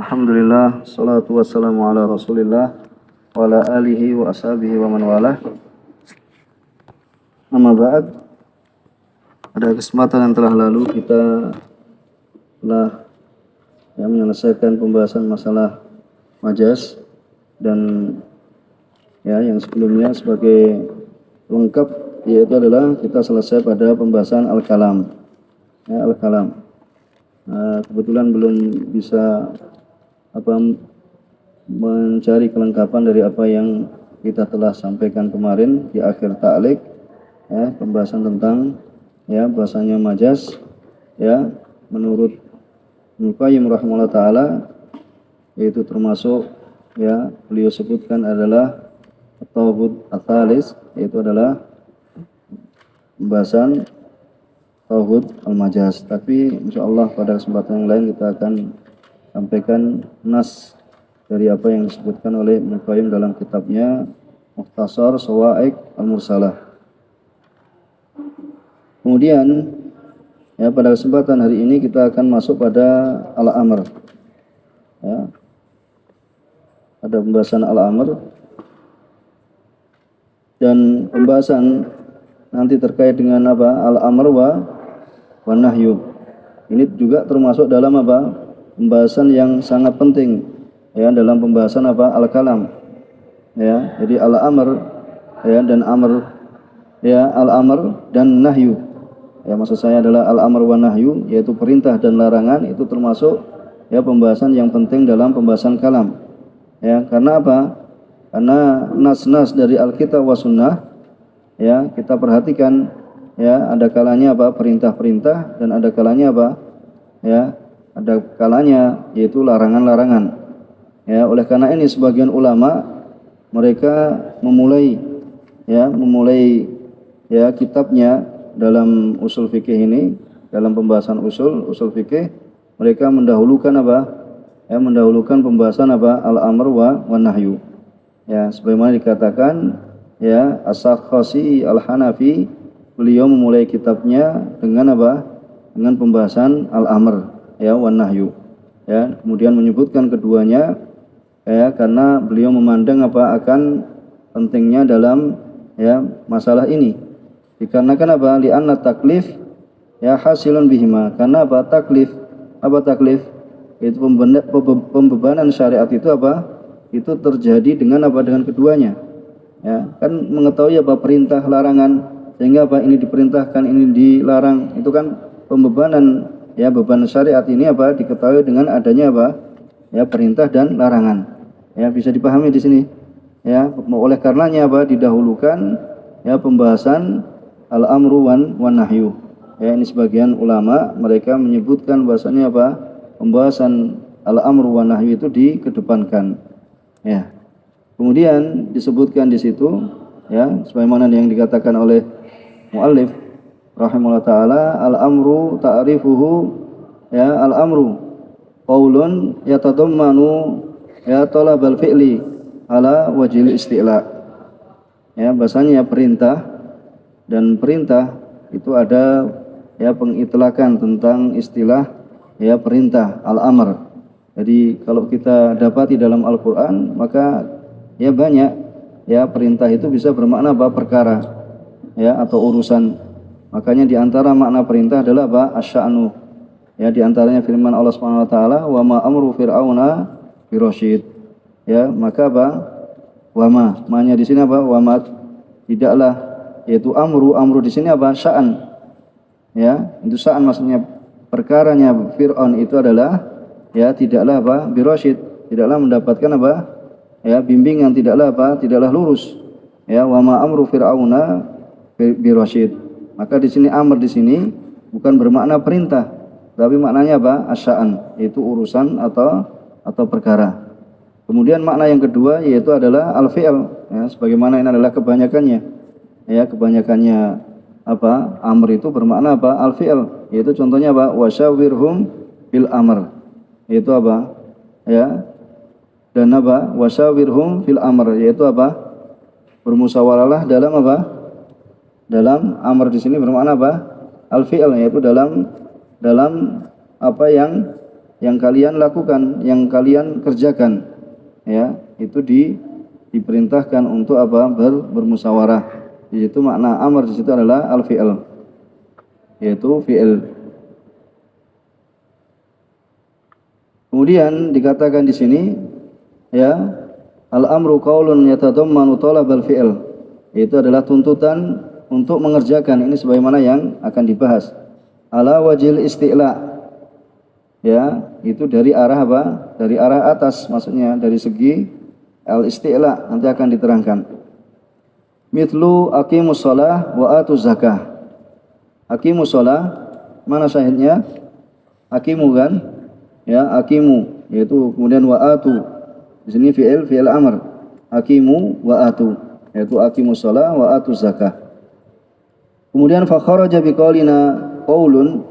Alhamdulillah, salatu wassalamu ala rasulillah wa ala alihi wa ashabihi wa man walah. Amma ba'd, pada kesempatan yang telah lalu kita telah menyelesaikan pembahasan masalah majas, dan yang sebelumnya sebagai lengkap yaitu adalah kita selesai pada pembahasan al-kalam. Al-kalam. Kebetulan belum bisa mencari kelengkapan dari apa yang kita telah sampaikan kemarin di akhir ta'liq, pembahasan tentang bahasanya majas, menurut Ibnu Qayyim rahimahullah taala, yaitu termasuk beliau sebutkan adalah at-tauhid ats-tsalis, yaitu adalah pembahasan tauhid al-majaz. Tapi insyaallah pada kesempatan yang lain kita akan sampaikan nas dari apa yang disebutkan oleh Ibnu Qayyim dalam kitabnya Mukhtasar Shawaiq al-Mursalah. Kemudian pada kesempatan hari ini kita akan masuk pada al-amr. Ada pembahasan al-amr dan pembahasan nanti terkait dengan al-amr wa nahyu. Ini juga termasuk dalam pembahasan yang sangat penting dalam pembahasan al-kalam. Jadi al-amr dan amr, al-amr dan nahyu. Maksud saya adalah al-amr wa nahyu, yaitu perintah dan larangan, itu termasuk pembahasan yang penting dalam pembahasan kalam. Karena apa? Karena nas-nas dari Alkitab wa sunnah, kita perhatikan ada kalanya perintah-perintah, dan ada kalanya ada kalanya yaitu larangan-larangan. Oleh karena ini sebagian ulama mereka memulai kitabnya dalam usul fikih ini, dalam pembahasan usul fikih, mereka mendahulukan mendahulukan pembahasan al-amr wa nahyu. Sebagaimana dikatakan As-Sakhasi al-Hanafi, beliau memulai kitabnya dengan dengan pembahasan al-amr wa nahyu. Kemudian menyebutkan keduanya karena beliau memandang akan pentingnya dalam masalah ini. Dikarenakan li'anna taklif hasilun bihima. Karena taklif itu pembebanan syariat itu itu terjadi dengan dengan keduanya. Kan mengetahui perintah larangan, sehingga ini diperintahkan, ini dilarang, itu kan pembebanan beban syariat ini diketahui dengan adanya perintah dan larangan. Bisa dipahami di sini. Oleh karenanya didahulukan pembahasan al-amru wa nahyu. Ini sebagian ulama mereka menyebutkan bahasanya pembahasan al-amru wa nahyu itu dikedepankan. Kemudian disebutkan di situ sebagaimana yang dikatakan oleh muallif rahimahullah taala, al-amru ta'rifuhu al-amru qaulun yatadammanu talabal fi'li ala wajhil isti'la. Bahasanya perintah, dan perintah itu ada pengitlakan tentang istilah perintah al-amr. Jadi kalau kita dapati dalam Al-Qur'an, maka banyak perintah itu bisa bermakna perkara atau urusan. Makanya di antara makna perintah adalah asya'nu. Di antaranya firman Allah Subhanahu wa taala, wa ma amru fir'auna birasyid. Maka wa ma-nya di sini wa ma tidaklah, yaitu amru di sini sya'an. Itu sya'an, maksudnya perkaranya Fir'aun itu adalah tidaklah birasyid, tidaklah mendapatkan bimbingan, tidaklah lurus. Wa ma amru fir'auna birasyid. Maka di sini amr di sini bukan bermakna perintah, tapi maknanya asya'an, yaitu urusan atau perkara. Kemudian makna yang kedua yaitu adalah al-fi'l, sebagaimana ini adalah kebanyakannya. Kebanyakannya amr itu bermakna al-fi'l, yaitu contohnya wasyawirhum bil amr, yaitu dan wasyawirhum fil amr, yaitu bermusyawarahlah dalam dalam amr di sini bermakna al-fi'l, yaitu dalam apa yang yang kalian lakukan, yang kalian kerjakan. Ya, itu diperintahkan untuk apa? Bermusyawarah. Di situ makna amr di situ adalah al-fi'l, yaitu fi'il. Kemudian dikatakan di sini ya, al-amru qaulun yatadammanu talabal fi'l, yaitu adalah tuntutan untuk mengerjakan. Ini sebagaimana yang akan dibahas. Ala wajil isti'la, ya, itu dari arah apa? Dari arah atas, maksudnya dari segi al-isti'la, nanti akan diterangkan. Mithlu aqimus shalah wa atuz zakah. Aqimus shalah, mana syahidnya? Aqimu kan? Ya, aqimu, yaitu kemudian wa atu. Di sini fi'il amr. Aqimu wa atu, yaitu aqimus shalah wa atuz zakah. Kemudian fa kharaja biqaulina qaulun,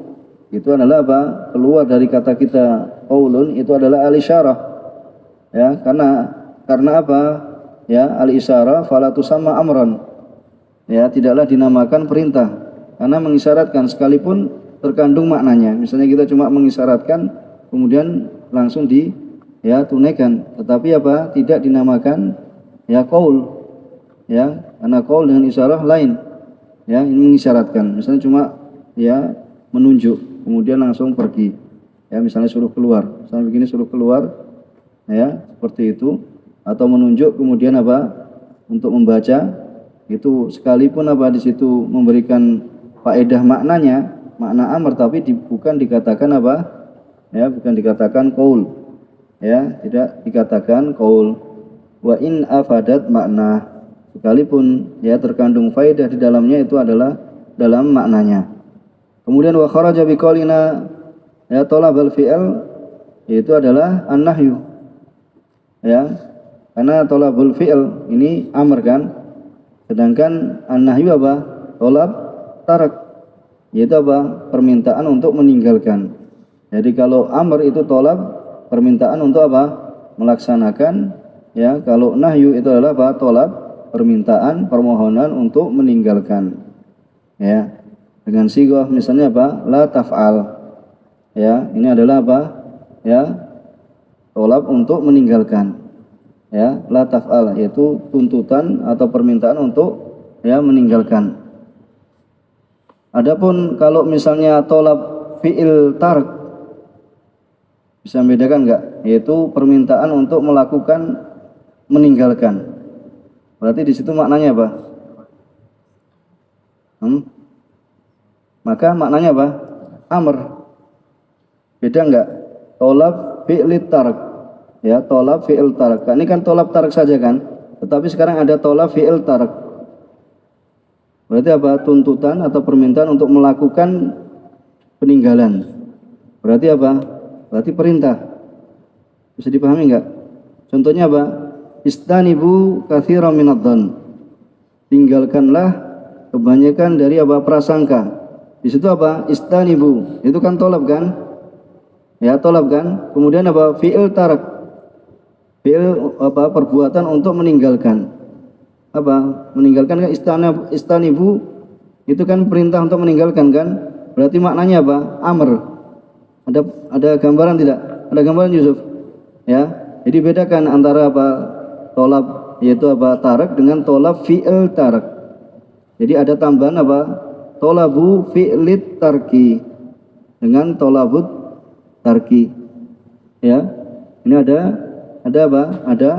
itu adalah apa? Keluar dari kata kita qaulun, itu adalah al-isyarah. Ya, karena apa? Ya, al-isyarah fala tusamma amran. Ya, tidaklah dinamakan perintah karena mengisyaratkan sekalipun terkandung maknanya. Misalnya kita cuma mengisyaratkan kemudian langsung tunaikan, tetapi apa? Tidak dinamakan ya qaul. Ya, karena qaul dengan isyarah lain. Ya, ini mengisyaratkan. Misalnya cuma ya menunjuk kemudian langsung pergi. Ya, misalnya suruh keluar. Misalnya begini, suruh keluar. Ya, seperti itu. Atau menunjuk kemudian apa? Untuk membaca, itu sekalipun apa di situ memberikan faedah maknanya, makna amr, tapi bukan dikatakan apa? Ya, bukan dikatakan qaul. Ya, tidak dikatakan qaul. Wa in afadat makna, sekalipun ya terkandung faedah di dalamnya, itu adalah dalam maknanya. Kemudian wa kharaja biqaulina ya talabal fi'l, yaitu adalah an-nahyu. Ya, karena talabul fi'l ini amr kan, sedangkan an-nahyu apa? Talab tarak, yaitu apa? Permintaan untuk meninggalkan. Jadi kalau amr itu talab, permintaan untuk apa? Melaksanakan. Ya, kalau nahyu itu adalah apa? Talab, permintaan, permohonan untuk meninggalkan. Ya, dengan sighah misalnya apa? La taf'al. Ya, ini adalah apa? Ya, talab untuk meninggalkan. Ya, la taf'al, yaitu tuntutan atau permintaan untuk ya meninggalkan. Adapun kalau misalnya talab fi'il tark, bisa membedakan enggak? Yaitu permintaan untuk melakukan, meninggalkan. Berarti di situ maknanya apa? Maka maknanya apa? Amr. Beda enggak? Talab fi'il tark. Ya, talab fi'il tark. Ini kan talab tark saja kan? Tetapi sekarang ada talab fi'il tark. Berarti apa? Tuntutan atau permintaan untuk melakukan peninggalan. Berarti apa? Berarti perintah. Bisa dipahami enggak? Contohnya apa? Istanibu katsiran minadh-dhann. Tinggalkanlah kebanyakan dari apa? Prasangka. Di situ apa? Istanibu. Itu kan talab kan? Ya, talab kan? Kemudian apa? Fi'il tark. Fi'il apa? Perbuatan untuk meninggalkan. Apa? Meninggalkan kan istanibu itu kan perintah untuk meninggalkan kan? Berarti maknanya apa? Amr. Ada gambaran tidak? Ada gambaran Yusuf? Ya. Jadi bedakan antara apa? Tolab, yaitu apa? Tarak, dengan tolab fi'il tarak. Jadi ada tambahan apa? Tolabu fi'lit tarki dengan tolabut tarki. Ya. Ini ada apa? Ada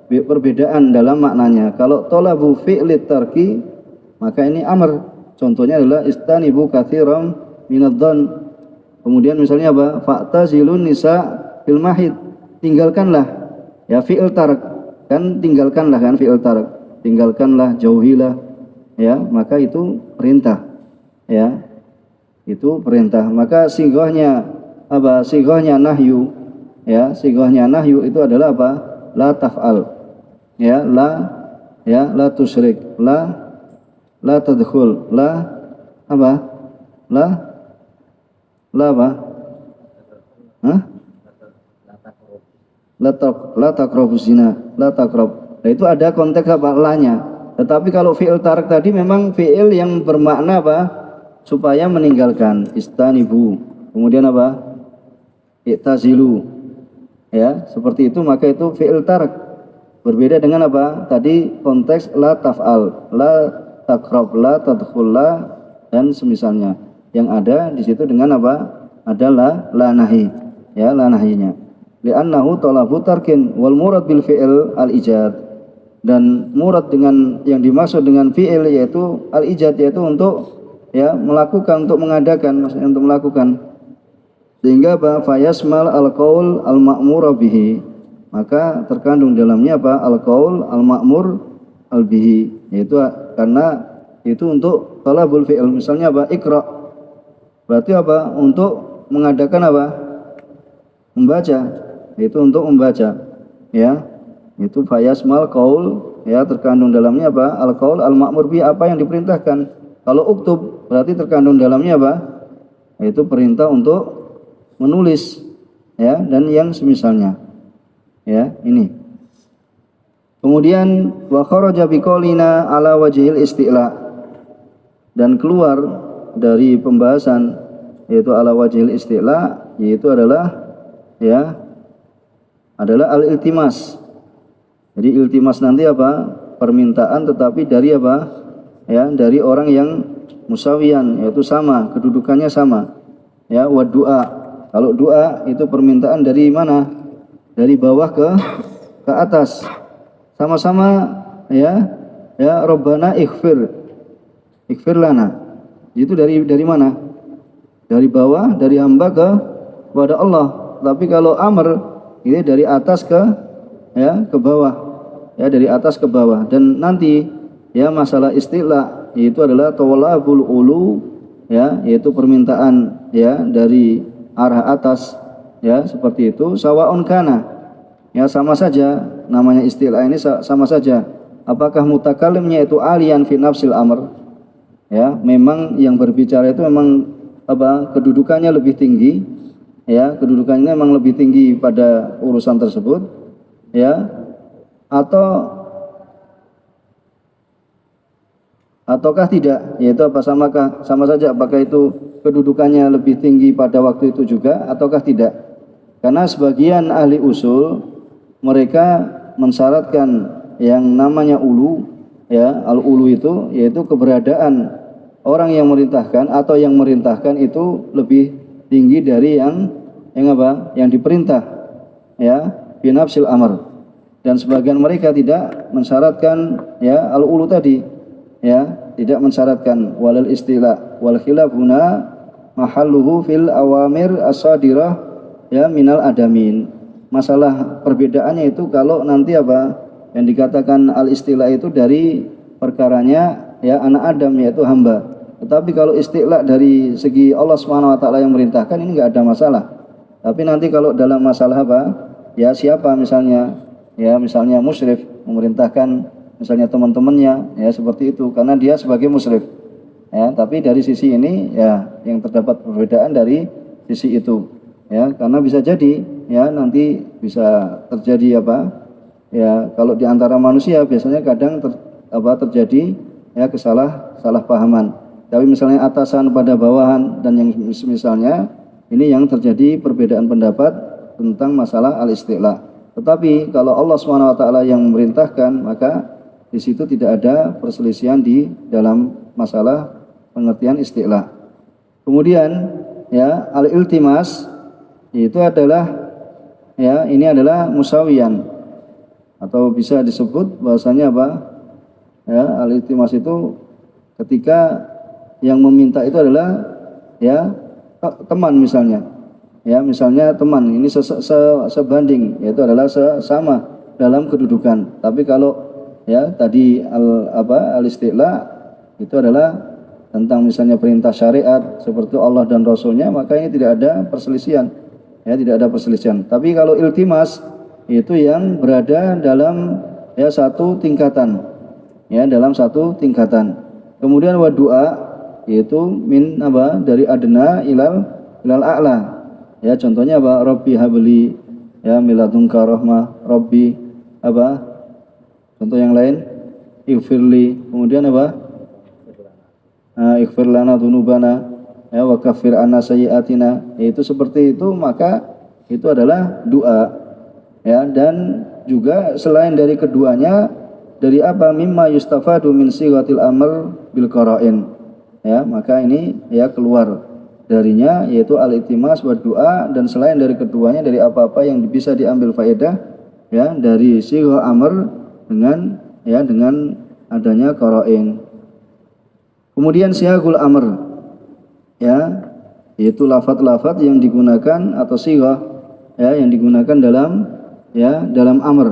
perbedaan dalam maknanya. Kalau tolabu fi'lit tarki, maka ini amr. Contohnya adalah istanibu katsiran minadh-dhann. Kemudian misalnya apa? Fa'tazilun nisa fil mahid. Tinggalkanlah. Ya, fi'il tarak. Kan tinggalkanlah kan fi'il tarak. Tinggalkanlah, jauhilah. Ya, maka itu perintah. Ya. Itu perintah. Maka sighahnya apa? Sighahnya nahyu. Ya, sighahnya nahyu itu adalah apa? La taf'al. Ya, la tusyrik. La tadkhul. La apa? La apa? Hah? La taqrabu zina, la taqrab. Nah, itu ada konteks apa? Lanya. Tetapi kalau fi'il tarak tadi memang fi'il yang bermakna apa? Supaya meninggalkan. Istanibu. Kemudian apa? i'tazilu. Ya, seperti itu maka itu fi'il tark. Berbeda dengan apa? Tadi konteks la taf'al, la taqrab, la tadkhul, la dan semisalnya. Yang ada di situ dengan apa? Adalah la nahi. Ya, la nahinya. Li'annahu talabu tarkin wal murad bil fi'il al-ijad. Dan murad dengan yang dimaksud dengan fi'il yaitu al-ijad, yaitu untuk ya melakukan, untuk mengadakan, maksudnya untuk melakukan. Sehingga apa? Fayasmal al-qaul al-ma'mur bihi. Maka terkandung dalamnya apa? Al-qaul al-ma'mur al-bihi. Yaitu karena itu untuk talabul fi'il. Misalnya apa? Iqra. Berarti apa? Untuk mengadakan apa? Membaca. Itu untuk membaca. Ya. Itu fayasmal qaul, ya terkandung dalamnya apa? Al-qaul al-ma'mur bihi, apa yang diperintahkan. Kalau uktub berarti terkandung dalamnya apa? Yaitu perintah untuk menulis, ya, dan yang semisalnya. Ya, ini. Kemudian wa kharaja biqaulina ala wajhil isti'la, dan keluar dari pembahasan yaitu ala wajhil isti'la, yaitu adalah ya adalah al-iltimas. Jadi iltimas nanti apa? Permintaan tetapi dari apa? Ya, dari orang yang musawiyan, yaitu sama, kedudukannya sama. Ya, wa du'a. Kalau doa itu permintaan dari mana? Dari bawah ke atas. Sama-sama ya. Ya, Rabbana ighfir. Ighfir lana. Itu dari mana? Dari bawah, dari hamba kepada Allah. Tapi kalau amr ini dari atas ke bawah. Ya, dari atas ke bawah. Dan nanti ya masalah istilah yaitu adalah tawallabul ulu, ya, yaitu permintaan ya dari arah atas, ya, seperti itu. Sawaun kana, ya sama saja, namanya istilah ini sama saja. Apakah mutakallimnya itu alian fi nafsil amr, ya, memang yang berbicara itu memang apa? Kedudukannya lebih tinggi, ya, kedudukannya memang lebih tinggi pada urusan tersebut, ya. Ataukah tidak, yaitu apa, sama saja, apakah itu kedudukannya lebih tinggi pada waktu itu juga ataukah tidak. Karena sebagian ahli usul mereka mensyaratkan yang namanya ulu, ya, al-ulu itu yaitu keberadaan orang yang merintahkan atau yang merintahkan itu lebih tinggi dari yang apa? Yang diperintah, ya, binafsil amr. Dan sebagian mereka tidak mensyaratkan ya al-ulu tadi, ya, tidak mensyaratkan. Walal istilah wal khilaf huna mahalluhu fil awamir as-sadirah ya minal adamin. Masalah perbedaannya itu kalau nanti apa yang dikatakan al-istilah itu dari perkaranya ya anak Adam, yaitu hamba. Tetapi kalau istilah dari segi Allah Subhanahu wa taala yang merintahkan, ini enggak ada masalah. Tapi nanti kalau dalam masalah apa? Ya siapa misalnya, ya misalnya musyrif memerintahkan misalnya teman-temannya, ya seperti itu, karena dia sebagai musyrif, ya. Tapi dari sisi ini ya yang terdapat perbedaan dari sisi itu, ya, karena bisa jadi ya nanti bisa terjadi apa, ya, kalau di antara manusia biasanya kadang terjadi ya salah pahaman. Tapi misalnya atasan pada bawahan dan yang misalnya ini yang terjadi perbedaan pendapat tentang masalah al-istilah. Tetapi kalau Allah SWT yang memerintahkan, maka di situ tidak ada perselisihan di dalam masalah pengertian istilah. Kemudian ya al-iltimas itu adalah ya ini adalah musawiyan, atau bisa disebut bahasanya apa? Ya, al-iltimas itu ketika yang meminta itu adalah ya teman misalnya. Ya, misalnya teman ini sebanding, yaitu adalah sama dalam kedudukan. Tapi kalau ya tadi al-istilah itu adalah tentang misalnya perintah syariat seperti Allah dan Rasulnya, maka ini tidak ada perselisihan, ya, tidak ada perselisihan. Tapi kalau iltimas itu yang berada dalam ya satu tingkatan, ya, dalam satu tingkatan. Kemudian wa du'a yaitu min apa? Dari adna ilal a'la. Ya, contohnya apa? Rabbi habli ya miladunka rahmah, Rabbi apa? Contoh yang lain, ighfirli. Kemudian apa? Ighfir lana dzunubana ya wa kaffir anna sayyi'atina. Yaitu seperti itu, maka itu adalah doa. Ya, dan juga selain dari keduanya, dari apa? Mimma yustafadu min sighatil amr bil qara'in. Ya, maka ini ya keluar darinya yaitu al-iltimas wa doa, dan selain dari keduanya dari apa-apa yang bisa diambil faedah ya dari sighah amr dengan adanya qara'in. Kemudian siyagul amr ya, yaitu lafaz-lafaz yang digunakan atau sighah ya yang digunakan dalam amr.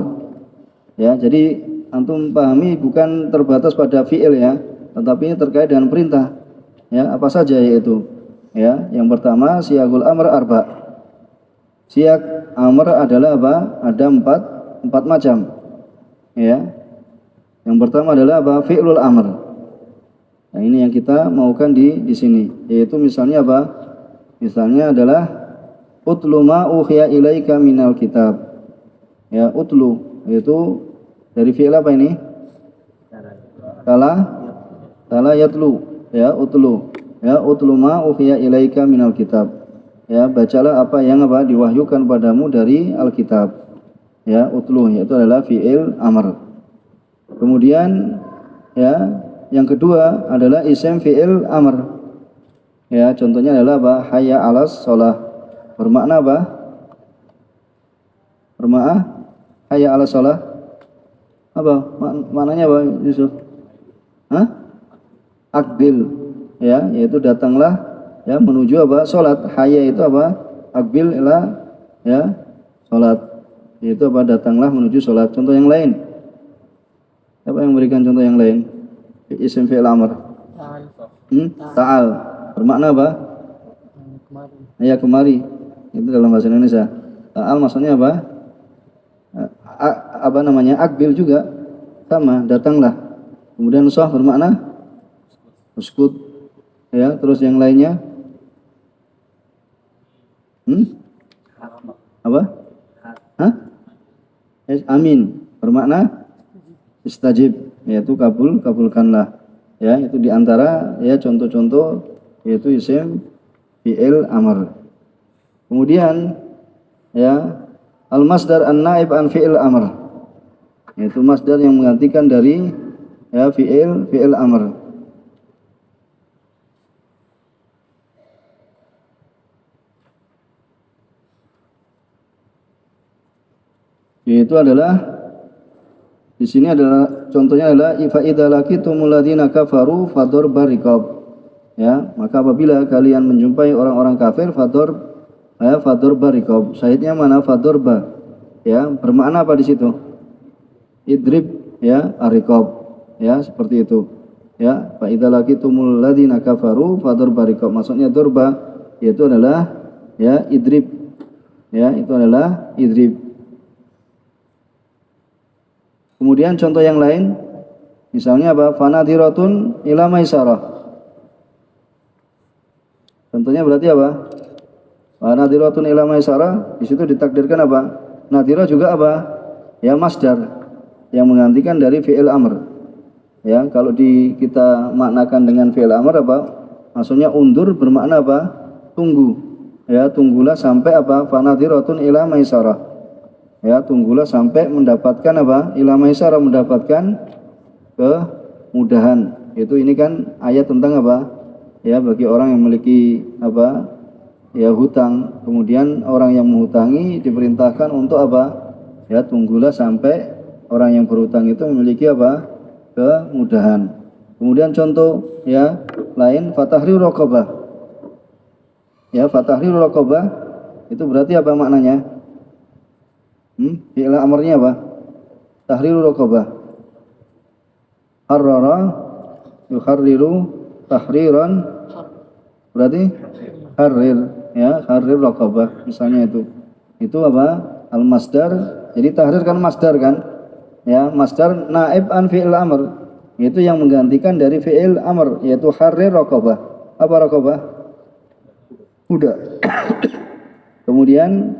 Ya, jadi antum pahami bukan terbatas pada fi'il ya, tetapi ini terkait dengan perintah. Ya, apa saja yaitu? Ya, yang pertama siyagul amr arba. Siag amr adalah apa? Ada empat macam. Ya. Yang pertama adalah apa? Fi'lul amr. Nah, ini yang kita maukan di sini, yaitu misalnya apa? Misalnya adalah utlu ma uhiya ilaika minal kitab. Ya, utlu yaitu dari fi'il apa ini? Tala yatlu. Ya, utlu. Ya, utlu ma uhiya ilaika minal kitab. Ya, bacalah apa yang diwahyukan padamu dari Alkitab. Ya, utlu yaitu adalah fi'il amr. Kemudian ya, yang kedua adalah isim fi'il amr. Ya, contohnya adalah apa? Hayya 'alas shalah. Bermakna apa? Bermakna hayya 'alas shalah. Apa? Maknanya apa, Yusuf? Hah? Akbil. Ya, yaitu datanglah ya menuju apa? Salat. Hayya itu apa? Akbil ila ya salat. Yaitu apa? Datanglah menuju salat. Contoh yang lain. Siapa yang memberikan contoh yang lain? Isim fi'il amr. Ta'al. Bermakna apa? Kemari. Ya, kemari. Itu dalam bahasa Indonesia. Ta'al maksudnya apa? Apa namanya? Akbil juga. Sama, datanglah. Kemudian sah bermakna uskut. Ya, terus yang lainnya? Apa? Hah? Amin. Bermakna istajib, yaitu kabulkanlah. Ya, itu diantara ya contoh-contoh yaitu isim fi'il amr. Kemudian ya al-masdar an-naib an fi'il amr, yaitu masdar yang menggantikan dari ya fi'il amr. Yaitu adalah di sini adalah contohnya adalah fa idza laqitumul ladzina kafaru fadharbar riqab. Ya, maka apabila kalian menjumpai orang-orang kafir fadharbar riqab. Syahidnya mana? Fadharba. Ya, bermakna apa di situ? Idrib ya ar-riqab. Ya, seperti itu. Ya, fa idza laqitumul ladzina kafaru fadharbar riqab. Maksudnya dzurba yaitu adalah ya idrib. Ya, itu adalah idrib. Kemudian contoh yang lain, misalnya apa? Fanadiratun ila maisarah. Contohnya berarti apa? Fanadiratun ila maisarah, di situ ditakdirkan apa? Nadira juga apa? Ya masdar yang menggantikan dari fi'il amr. Ya, kalau kita maknakan dengan fi'il amr apa? Maksudnya undur bermakna apa? Tunggu. Ya, tunggulah sampai apa? Fanadiratun ila maisarah. Ya, tunggulah sampai mendapatkan apa? Ila maisarah, mendapatkan kemudahan. Itu ini kan ayat tentang apa? Ya, bagi orang yang memiliki apa? Ya, hutang. Kemudian orang yang menghutangi diperintahkan untuk apa? Ya, tunggulah sampai orang yang berhutang itu memiliki apa? Kemudahan. Kemudian contoh ya lain fatahriru raqabah. Ya, fatahriru raqabah itu berarti apa maknanya? Fi'il amrnya apa? Tahriru raqabah. Harrara yuharriru tahriran. Berarti harrir ya, harrir raqabah misalnya itu. Itu apa? Al-masdar. Jadi tahrir kan masdar kan? Ya, masdar naib an fi'il amr. Itu yang menggantikan dari fi'il amr yaitu harrir raqabah. Apa raqabah? Udah. Kemudian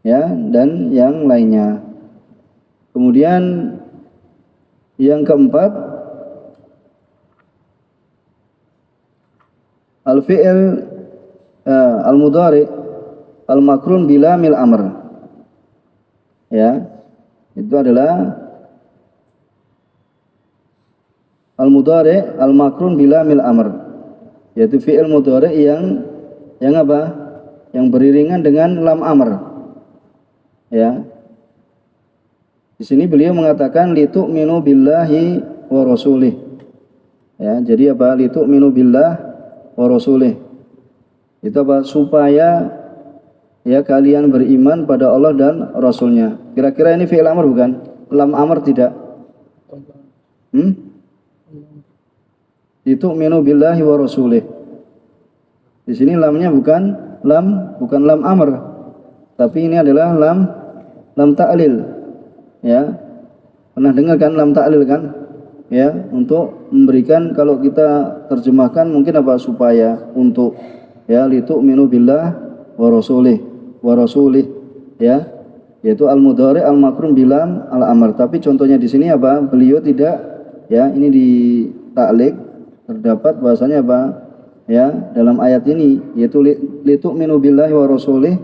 ya, dan yang lainnya. Kemudian yang keempat al-fi'il al-mudhari al-makrun bila mil amr. Ya, itu adalah al-mudhari al-makrun bila mil amr, yaitu fi'il mudhari yang apa? Yang beriringan dengan lam amr. Ya. Di sini beliau mengatakan litu'minu billahi wa rasulih. Ya, jadi apa? Litu'minu billah wa rasulih. Itu apa? Supaya ya kalian beriman pada Allah dan Rasulnya. Kira-kira ini fi'il amr bukan? Lam amr tidak? Litu'minu billahi wa rasulih. Di sini lamnya bukan lam amr, tapi ini adalah lam ta'lil. Ya. Pernah dengar kan lam ta'lil kan? Ya, untuk memberikan, kalau kita terjemahkan mungkin apa, supaya, untuk, ya, litu'minu billah wa rasulih, ya, yaitu al-mudhari al-makrun bilam al-amr. Tapi contohnya di sini apa? Beliau tidak, ya, ini di ta'liq terdapat bahasanya apa? Ya, dalam ayat ini yaitu litu'minu billahi wa rasulih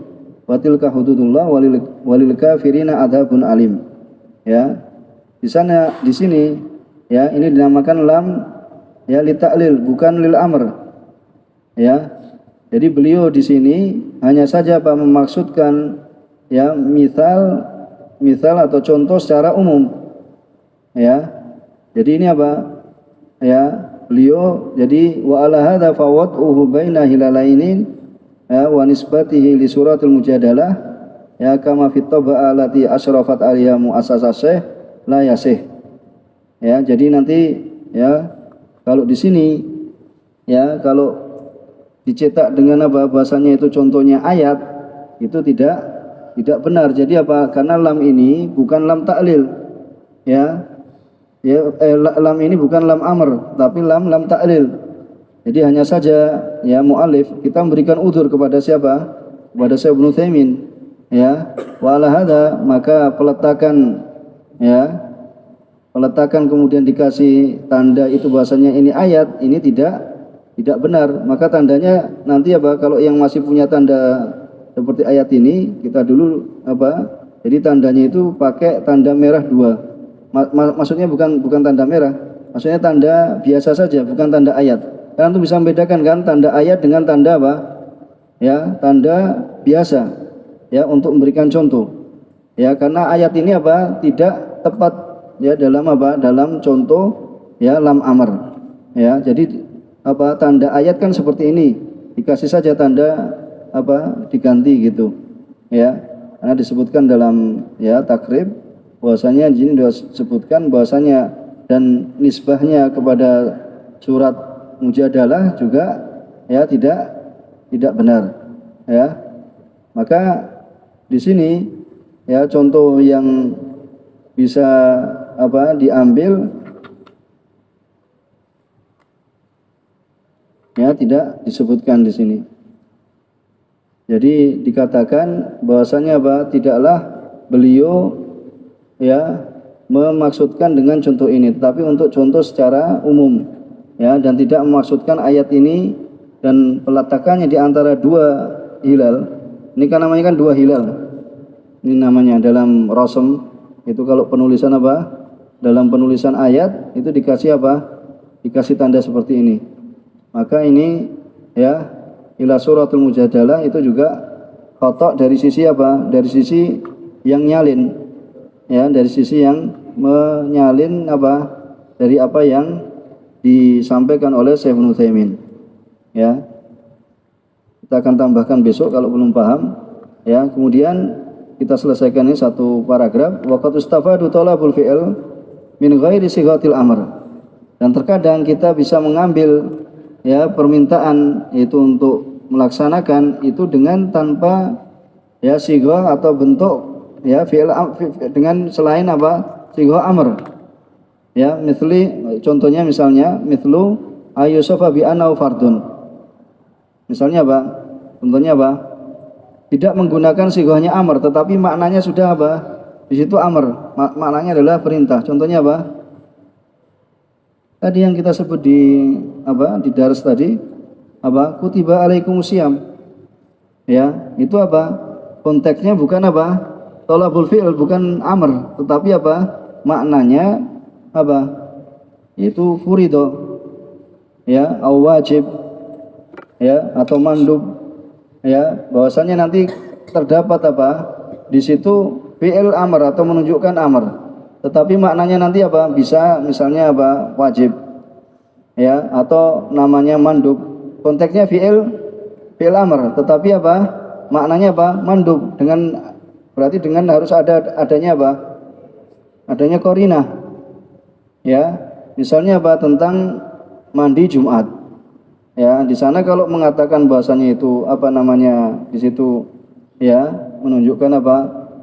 wa tilka hududullah walil kafirina adzabun alim. Ya. Di sini ya, ini dinamakan lam, ya, li ta'lil, bukan lil amr. Ya. Jadi beliau di sini hanya saja apa, memaksudkan, ya, misal atau contoh secara umum. Ya. Jadi ini apa? Ya, beliau jadi wa ala hadza fawatuhu baina hilalaini, ya, wa nisbatihi li suratul mujadalah, ya, kama fit tabaa allati asyrafat alaiha muassasah la yasih. Ya, jadi nanti, ya, kalau di sini, ya, kalau dicetak dengan apa, bahasanya itu contohnya ayat, itu tidak benar. Jadi apa? Karena lam ini bukan lam ta'lil. Ya. Lam ini bukan lam amr, tapi lam ta'lil. Jadi hanya saja, ya, mu'alif kita memberikan udzur kepada siapa? Kepada Syekh Ibnu Utsaimin. Ya, wa ala hadza, maka peletakan, ya, kemudian dikasih tanda itu bahasanya ini ayat, ini tidak benar. Maka tandanya nanti apa? Kalau yang masih punya tanda seperti ayat ini, kita dulu apa? Jadi tandanya itu pakai tanda merah 2. Maksudnya bukan tanda merah, maksudnya tanda biasa saja, bukan tanda ayat. Karena itu bisa membedakan kan tanda ayat dengan tanda apa? Ya, tanda biasa. Ya, untuk memberikan contoh. Ya, karena ayat ini apa? Tidak tepat, ya, dalam apa? Dalam contoh, ya, lam amr. Ya, jadi apa? Tanda ayat kan seperti ini, dikasih saja tanda apa? Diganti gitu. Ya, karena disebutkan dalam, ya, takrib bahwasanya di sini disebutkan bahwasanya dan nisbahnya kepada surat Mujadalah juga, ya, tidak benar. Ya, maka di sini, ya, contoh yang bisa apa diambil, ya, tidak disebutkan di sini. Jadi dikatakan bahwasanya apa? Tidaklah beliau, ya, memaksudkan dengan contoh ini, tapi untuk contoh secara umum, ya, dan tidak memaksudkan ayat ini dan peletakannya di antara 2 hilal. Ini kan namanya kan 2 hilal. Ini namanya dalam rasm itu, kalau penulisan apa? Dalam penulisan ayat itu dikasih apa? Dikasih tanda seperti ini. Maka ini, ya, ila suratul mujadalah itu juga khata' dari sisi apa? Dari sisi yang nyalin. Ya, dari sisi yang menyalin apa? Dari apa yang disampaikan oleh Syekh Ibnu Utsaimin. Ya. Kita akan tambahkan besok kalau belum paham. Ya, kemudian kita selesaikan ini satu paragraf. Wa qad ustafadu talabul fi'il min ghairi sighatil amr. Dan terkadang kita bisa mengambil, ya, permintaan itu untuk melaksanakan itu dengan tanpa, ya, sighah atau bentuk, ya, fi'il dengan selain apa? Sighah amr. Ya, contohnya misalnya mithlu ayyusafa bi annahu fardun. Misalnya apa? Contohnya apa? Tidak menggunakan sighahnya amr, tetapi maknanya sudah apa? Di situ amr, maknanya adalah perintah. Contohnya apa? Tadi yang kita sebut di apa? Di daras tadi apa? Kutiba alaikumusiyam. Ya, itu apa? Konteksnya bukan apa? Thalabul fi'il, bukan amr, tetapi apa? Maknanya apa? Itu furido, ya, au wajib, ya, atau mandub, ya, bahwasanya nanti terdapat apa? Di situ fi'il amr atau menunjukkan amr. Tetapi maknanya nanti apa? Bisa misalnya apa? Wajib, ya, atau namanya mandub. Konteksnya fi'il amr, tetapi apa? Maknanya apa? Mandub, dengan berarti dengan harus adanya apa? Adanya qarinah, ya. Misalnya apa? Tentang mandi Jumat. Ya, di sana kalau mengatakan bahasanya itu apa namanya? Di situ ya menunjukkan apa?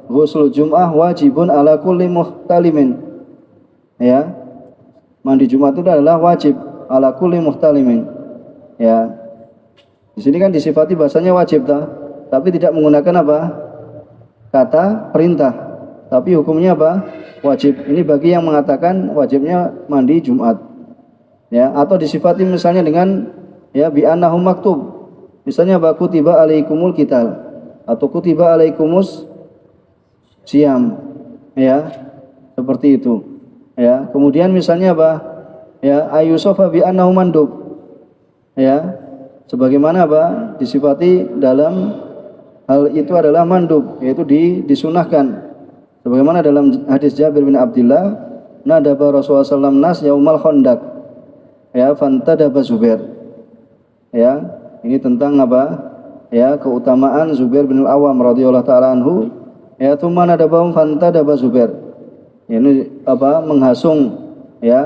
Ghusl Jum'ah wajibun ala kulli muhtalimin. Ya, mandi Jumat itu adalah wajib ala kulli muhtalimin. Ya, di sini kan disifati bahasanya wajib tapi tidak menggunakan apa? Kata perintah. Tapi hukumnya apa? Wajib. Ini bagi yang mengatakan wajibnya mandi Jumat. Ya, atau disifati misalnya dengan ya bi annahu maktub. Misalnya apa? Kutiba alaikumul qital atau kutiba alaikumus siam. Ya, seperti itu. Ya, kemudian misalnya apa? Ya, ayusofa bi annahu mandub. Ya, sebagaimana apa? Disifati dalam hal itu adalah mandub, yaitu disunahkan. Sebagaimana dalam hadis Jabir bin Abdullah, nadaba Rasulullah sallallahu alaihi wasallam nas yaumal khandaq. Ya, fantadaba Zubair. Ya, ini tentang apa? Ya, keutamaan Zubair bin Al-Awwam radhiyallahu taala anhu. Ya, tsumma nadabahum fantadaba Zubair. Ini apa? Menghasung ya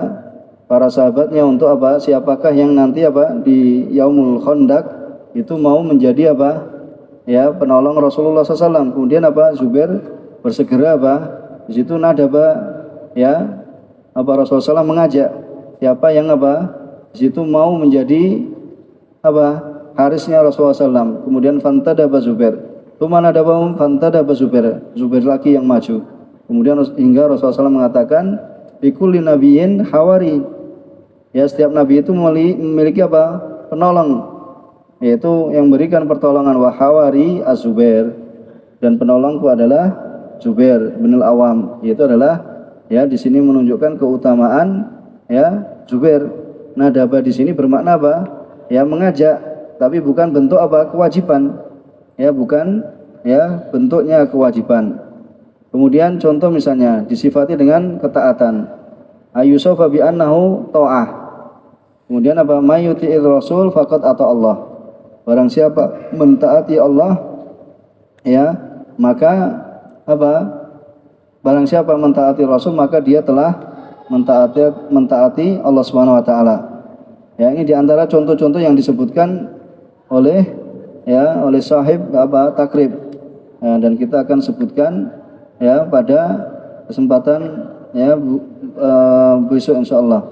para sahabatnya untuk apa? Siapakah yang nanti apa di Yaumul Khandaq itu mau menjadi apa? Ya, penolong Rasulullah SAW. Kemudian apa? Zubair bersegera apa? Di situ nadaba ya apa Rasulullah SAW mengajak siapa yang apa? Di situ mau menjadi apa? Harisnya Rasulullah SAW. Kemudian fantadaba Zubair. Tsumma nadabahum fantadaba Zubair. Zubair lagi yang maju. Kemudian hingga Rasulullah SAW mengatakan bikulli nabiyyin hawari. Ya, setiap nabi itu memiliki apa? Penolong, yaitu yang berikan pertolongan. Wa hawari az-Zubair, dan penolongku adalah Zubair bin Al-Awwam. Yaitu adalah ya di sini menunjukkan keutamaan ya Zubair. Nadaba di sini bermakna apa? Ya, mengajak, tapi bukan bentuk apa? Kewajiban. Ya, bukan ya bentuknya kewajiban. Kemudian contoh misalnya disifati dengan ketaatan. Ayusofa bi annahu ta'ah. Kemudian apa? Mayyuti'ir rasul faqad ata Allah. Barang siapa mentaati Allah ya, maka apa? Barang siapa mentaati Rasul maka dia telah mentaati Allah Subhanahu wa taala. Ya, ini diantara contoh-contoh yang disebutkan oleh oleh sahib apa takrib. Ya, dan kita akan sebutkan ya pada kesempatan ya besok insyaallah,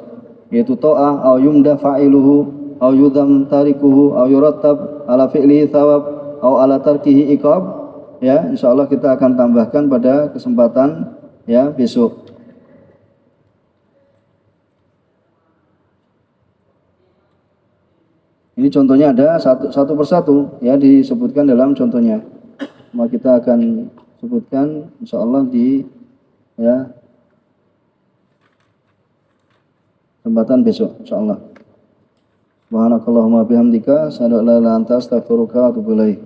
yaitu ta'ah au yumda fa'iluhu au yudam tarikuhu au yurattab ala fi'lihi thawab au ala tarkihi iqab. Ya, insyaallah kita akan tambahkan pada kesempatan ya besok. Ini contohnya ada satu persatu ya disebutkan dalam contohnya. Maka kita akan sebutkan insyaallah di ya kesempatan besok insyaallah. Subhanakallahumma bihamdika asyhadu an la ilaha illa anta astaghfiruka wa atubu ilaik.